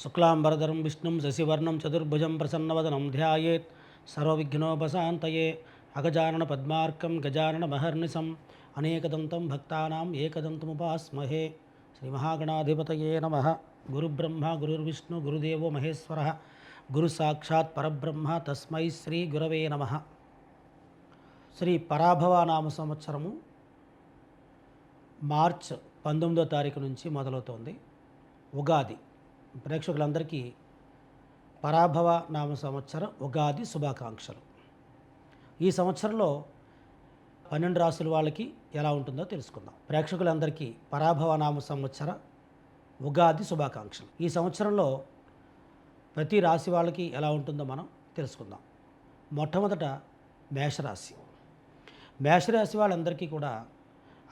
శుక్లాంబరధరం విష్ణుం శశివర్ణం చతుర్భుజం ప్రసన్నవదనం ధ్యాయేత్ సర్వవిఘ్నోపశాంతయే అగజానన పద్మార్కం గజానన మహర్నిశం అనేకదంతం భక్తానాం ఏకదంతముపాస్మహే శ్రీమహాగణాధిపతయే నమః. గురుబ్రహ్మ గురుర్విష్ణు గురుదేవో మహేశ్వర గురు సాక్షాత్ పరబ్రహ్మ తస్మై శ్రీ గురవే నమః. శ్రీ పరాభవనామ సంవత్సరము మార్చ్ 19వ తారీఖు నుంచి మొదలవుతోంది. ఉగాది ప్రేక్షకులందరికీ పరాభవ నామ సంవత్సర ఉగాది శుభాకాంక్షలు. ఈ సంవత్సరంలో 12 రాసుల వాళ్ళకి ఎలా ఉంటుందో తెలుసుకుందాం. ప్రేక్షకులందరికీ పరాభవ నామ సంవత్సర ఉగాది శుభాకాంక్షలు. ఈ సంవత్సరంలో ప్రతి రాశి వాళ్ళకి ఎలా ఉంటుందో మనం తెలుసుకుందాం. మొట్టమొదట మేషరాశి. మేషరాశి వాళ్ళందరికీ కూడా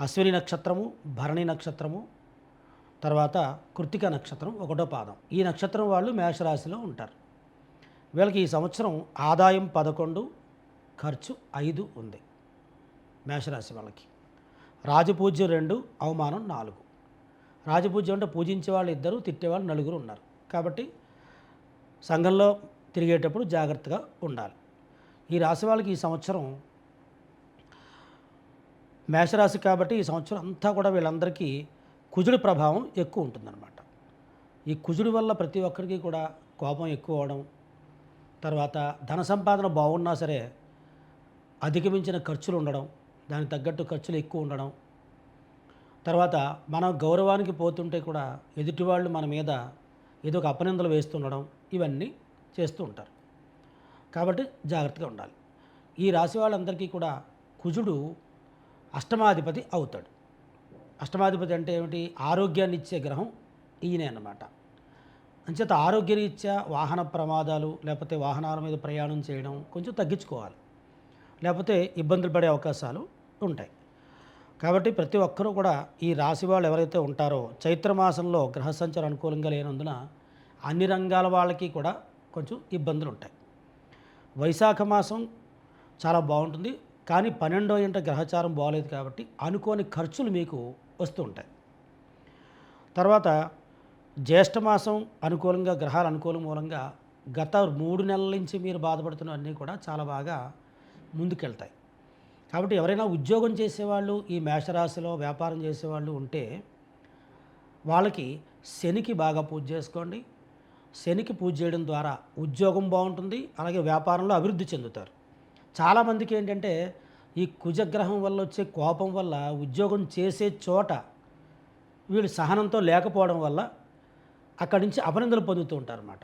అశ్విని నక్షత్రము, భరణి నక్షత్రము, తర్వాత కృత్తిక నక్షత్రం 1వ పాదం, ఈ నక్షత్రం వాళ్ళు మేషరాశిలో ఉంటారు. వీళ్ళకి ఈ సంవత్సరం ఆదాయం 11, ఖర్చు 5 ఉంది. మేషరాశి వాళ్ళకి రాజపూజ్యం 2, అవమానం 4. రాజపూజ్యం అంటే పూజించే వాళ్ళు 2, తిట్టేవాళ్ళు 4 ఉన్నారు. కాబట్టి సంఘంలో తిరిగేటప్పుడు జాగ్రత్తగా ఉండాలి. ఈ రాశి వాళ్ళకి ఈ సంవత్సరం మేషరాశి కాబట్టి ఈ సంవత్సరం అంతా కూడా వీళ్ళందరికీ కుజుడి ప్రభావం ఎక్కువ ఉంటుందన్నమాట. ఈ కుజుడి వల్ల ప్రతి ఒక్కరికి కూడా కోపం ఎక్కువ అవడం, తర్వాత ధన సంపాదన బాగున్నా సరే అధిగమించిన ఖర్చులు ఉండడం, దానికి తగ్గట్టు ఖర్చులు ఎక్కువ ఉండడం, తర్వాత మన గౌరవానికి పోతుంటే కూడా ఎదుటివాళ్ళు మన మీద ఏదో ఒక అపనిందలు వేస్తుండడం, ఇవన్నీ చేస్తూ ఉంటారు. కాబట్టి జాగ్రత్తగా ఉండాలి. ఈ రాశి వాళ్ళందరికీ కూడా కుజుడు అష్టమాధిపతి అవుతాడు. అష్టమాధిపతి అంటే ఏమిటి? ఆరోగ్యాన్ని ఇచ్చే గ్రహం ఈయనే అన్నమాట. అంచేత ఆరోగ్యరీత్యా వాహన ప్రమాదాలు లేకపోతే వాహనాల మీద ప్రయాణం చేయడం కొంచెం తగ్గించుకోవాలి, లేకపోతే ఇబ్బందులు పడే అవకాశాలు ఉంటాయి. కాబట్టి ప్రతి ఒక్కరూ కూడా ఈ రాశి వాళ్ళు ఎవరైతే ఉంటారో చైత్రమాసంలో గ్రహ సంచారం అనుకూలంగా లేనందున అన్ని రంగాల వాళ్ళకి కూడా కొంచెం ఇబ్బందులు ఉంటాయి. వైశాఖ మాసం చాలా బాగుంటుంది, కానీ 12వ ఇంట గ్రహచారం బాగలేదు కాబట్టి అనుకోని ఖర్చులు మీకు వస్తూ ఉంటాయి. తర్వాత జ్యేష్ఠమాసం అనుకూలంగా గ్రహాల అనుకూలం మూలంగా గత 3 నెలల నుంచి మీరు బాధపడుతున్నవన్నీ కూడా చాలా బాగా ముందుకెళ్తాయి. కాబట్టి ఎవరైనా ఉద్యోగం చేసేవాళ్ళు ఈ మేషరాశిలో వ్యాపారం చేసేవాళ్ళు ఉంటే వాళ్ళకి శనికి బాగా పూజ చేసుకోండి. శనికి పూజ చేయడం ద్వారా ఉద్యోగం బాగుంటుంది, అలాగే వ్యాపారంలో అభివృద్ధి చెందుతారు. చాలామందికి ఏంటంటే ఈ కుజగ్రహం వల్ల వచ్చే కోపం వల్ల ఉద్యోగం చేసే చోట వీళ్ళు సహనంతో లేకపోవడం వల్ల అక్కడి నుంచి అపనిందలు పొందుతూ ఉంటారన్నమాట.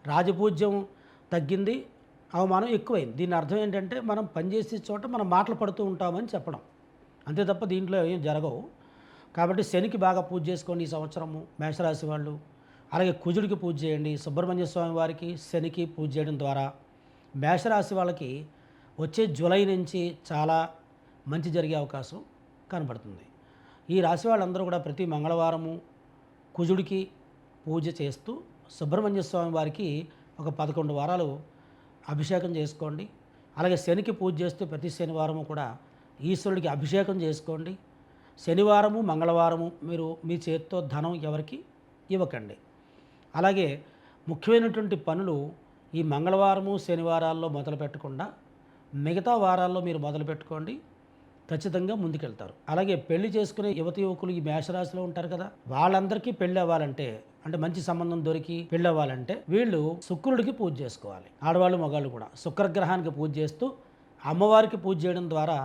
రాజపూజ్యం తగ్గింది, అవమానం ఎక్కువైంది. దీని అర్థం ఏంటంటే మనం పనిచేసే చోట మనం మాటలు పడుతూ ఉంటామని చెప్పడం, అంతే తప్ప దీంట్లో ఏం జరగవు. కాబట్టి శనికి బాగా పూజ చేసుకోండి ఈ సంవత్సరము మేషరాశి వాళ్ళు. అలాగే కుజుడికి పూజ చేయండి. సుబ్రహ్మణ్య స్వామి వారికి శనికి పూజ చేయడం ద్వారా మేషరాశి వాళ్ళకి వచ్చే జూలై నుంచి చాలా మంచి జరిగే అవకాశం కనబడుతుంది. ఈ రాశి వాళ్ళందరూ కూడా ప్రతి మంగళవారము కుజుడికి పూజ చేస్తూ సుబ్రహ్మణ్య స్వామి వారికి ఒక 11 వారాలు అభిషేకం చేసుకోండి. అలాగే శనికి పూజ చేస్తూ ప్రతి శనివారము కూడా ఈశ్వరుడికి అభిషేకం చేసుకోండి. శనివారము మంగళవారము మీరు మీ చేతితో ధనం ఎవరికి ఇవ్వకండి. అలాగే ముఖ్యమైనటువంటి పనులు ఈ మంగళవారము శనివారాల్లో మొదలు పెట్టకుండా మిగతా వారాల్లో మీరు మొదలు పెట్టుకోండి, ఖచ్చితంగా ముందుకెళ్తారు. అలాగే పెళ్లి చేసుకునే యువతి యువకులు ఈ మేషరాశిలో ఉంటారు కదా, వాళ్ళందరికీ పెళ్ళి అవ్వాలంటే, అంటే మంచి సంబంధం దొరికి పెళ్ళి అవ్వాలంటే వీళ్ళు శుక్రుడికి పూజ చేసుకోవాలి. ఆడవాళ్ళు మగాళ్ళు కూడా శుక్రగ్రహానికి పూజ చేస్తూ అమ్మవారికి పూజ చేయడం ద్వారా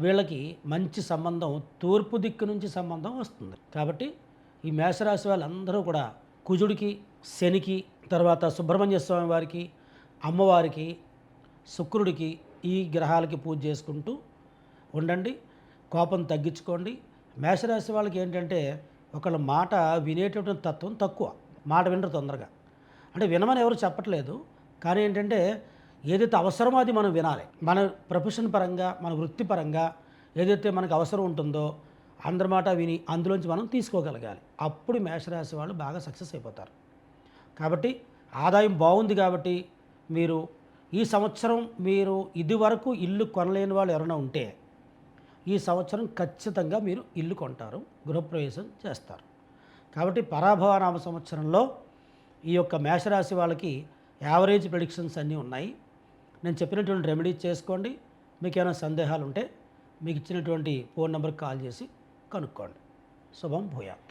వీళ్ళకి మంచి సంబంధం తూర్పు దిక్కు నుంచి సంబంధం వస్తుంది. కాబట్టి ఈ మేషరాశి వాళ్ళందరూ కూడా కుజుడికి, శనికి, తర్వాత సుబ్రహ్మణ్య స్వామి వారికి, అమ్మవారికి, శుక్రుడికి, ఈ గ్రహాలకి పూజ చేసుకుంటూ ఉండండి. కోపం తగ్గించుకోండి. మేషరాశి వాళ్ళకి ఏంటంటే ఒకళ్ళ మాట వినేటటువంటి తత్వం తక్కువ, మాట వినరు తొందరగా. అంటే వినమని ఎవరు చెప్పట్లేదు, కానీ ఏంటంటే ఏదైతే అవసరమో అది మనం వినాలి. మన ప్రొఫెషన్ పరంగా, మన వృత్తిపరంగా ఏదైతే మనకు అవసరం ఉంటుందో అందరి మాట విని అందులోంచి మనం తీసుకోగలగాలి. అప్పుడు మేషరాశి వాళ్ళు బాగా సక్సెస్ అయిపోతారు. కాబట్టి ఆదాయం బాగుంది కాబట్టి మీరు ఈ సంవత్సరం మీరు ఇదివరకు ఇల్లు కొనలేని వాళ్ళు ఎవరైనా ఉంటే ఈ సంవత్సరం ఖచ్చితంగా మీరు ఇల్లు కొంటారు, గృహప్రవేశం చేస్తారు. కాబట్టి పరాభవ నామ సంవత్సరంలో ఈ యొక్క మేషరాశి వాళ్ళకి యావరేజ్ ప్రెడిక్షన్స్ అన్నీ ఉన్నాయి. నేను చెప్పినటువంటి రెమెడీ చేసుకోండి. మీకు ఏమైనా సందేహాలు ఉంటే మీకు ఇచ్చినటువంటి ఫోన్ నెంబర్కి కాల్ చేసి కనుక్కోండి. శుభం భూయాత్.